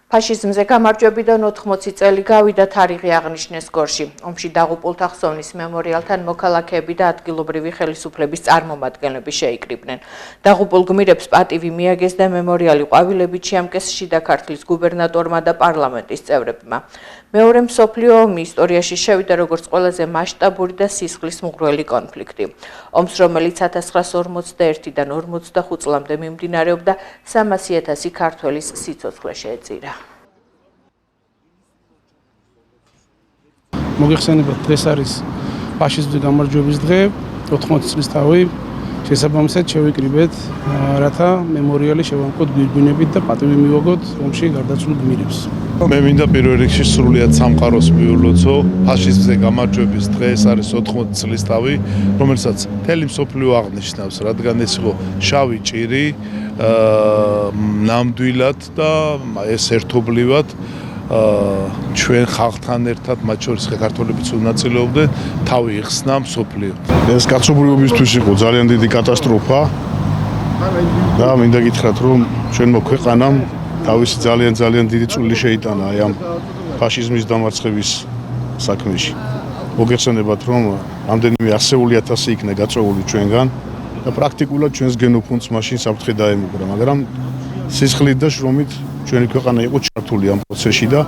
ფაშიზმზე გამარჯვებიდან 80 წელი გავიდა თარიღი აღნიშნეს გორში. ომში დაღუპულთა ხსოვნის მემორიალთან მოქალაქეები და ადგილობრივი ხელისუფლების წარმომადგენლები შეიკრიბნენ. დაღუპულ გმირებს პატივი მიაგეს და მემორიალი ყვავილებით შეამკეს შიდა ქართლის გუბერნატორმა და პარლამენტის წევრებმა. მეორე მსოფლიო ომი ისტორიაში შევიდა როგორც ყველაზე მასშტაბური და სისხლის მღვრელი კონფლიქტი. ომს, რომელიც 1941-დან 45 წლამდე მიმდინარეობდა, 300,000 ქართველის სიცოცხლე შეეწირა. მოგეხსენებათ, დღეს არის ფაშიზმის გამარჯვების დღე, 80 წლის თავი. შესაბამისად შევიკრიბეთ, რათა მემორიალი შევამკოთ გვირგვინებით და პატივი მივაგოთ ომში გარდაცვლილ გმირებს. მე მინდა პირველ რიგში სრულიად სამყაროს მიულოცო ფაშიზმზე გამარჯვების დღე, ეს არის 80 წლის თავი, რომელსაც მთელი მსოფლიო აღნიშნავს, რადგან ეს იყო შავი ჭირი, ნამდვილად და ეს ერთობლივად ჩვენ ხალხთან ერთად, მათ შორის საქართველოებიც უნაწილეობდნენ, თავი იხსნა მსოფლიო. ეს კაცობრიობისთვის იყო ძალიან დიდი კატასტროფა და მინდა გითხრათ, რომ ჩვენმა ქვეყანამ თავისი ძალიან დიდი წვლილი შეიტანა აი ამ ფაშიზმის დამარცხების საქმეში. მოგეხსენებათ, რომ რამდენიმე ასეული ათასი იქნა გაწეული ჩვენგან და პრაქტიკულად ჩვენს გენოფონდს მაშინ საფრთხე დაემუქრა, მაგრამ სისხლით და შრომით ჩვენი ქვეყანა იყო ჩართული ამ პროცესში და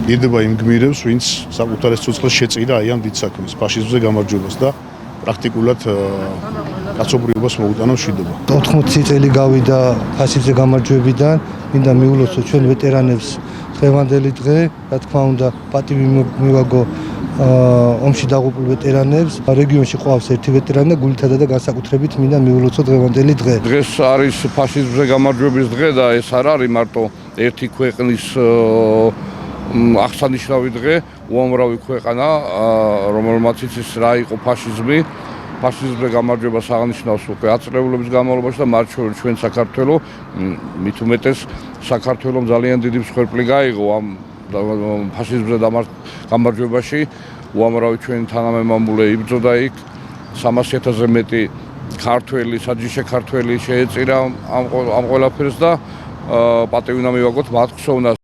ირდება იმ გმირებს, ვინც საკუთარ სიცოცხლეს შეწირა აი ამ დიდ საქმეს, ფაშიზმზე გამარჯვებას და პრაქტიკულად კაცობრიობას მოუტანა მშვიდობა. 80 წელი გავიდა ფაშიზმზე გამარჯვებიდან, მინდა მიულოცო ჩვენ ვეტერანებს დღევანდელი დღე, რა თქმა უნდა, პატივი მივაგო ომში დაღუპულ ვეტერანებს. რეგიონში ყავს ერთი ვეტერანი და გულითადა და განსაკუთრებით მინდა მიულოცო დღევანდელი დღე. დღეს არის ფაშიზმზე გამარჯვების დღე და ეს არ არის მარტო ერთი ქვეყნის აღსანიშნავი დღე, უამრავი ქვეყანა, რომელმაც იცის რა იყო ფაშიზმი. ფაშიზმზე გამარჯვებას აღნიშნავს უკვე ათწლეულების განმავლობაში და მათ შორის ჩვენ საქართველოს, მით უმეტეს საქართველოს ძალიან დიდი მსხვერპლი გაიღო ამ ფაშიზმზე გამარჯვებაში. უამრავი ჩვენი თანამემამულე იბრძოდა იქ, 300,000-ზე მეტი ქართველი, საჯიში ქართველი შეეწირა ამ ყველაფერს და პატივი უნდა მივაგოთ მათ ხსოვნას.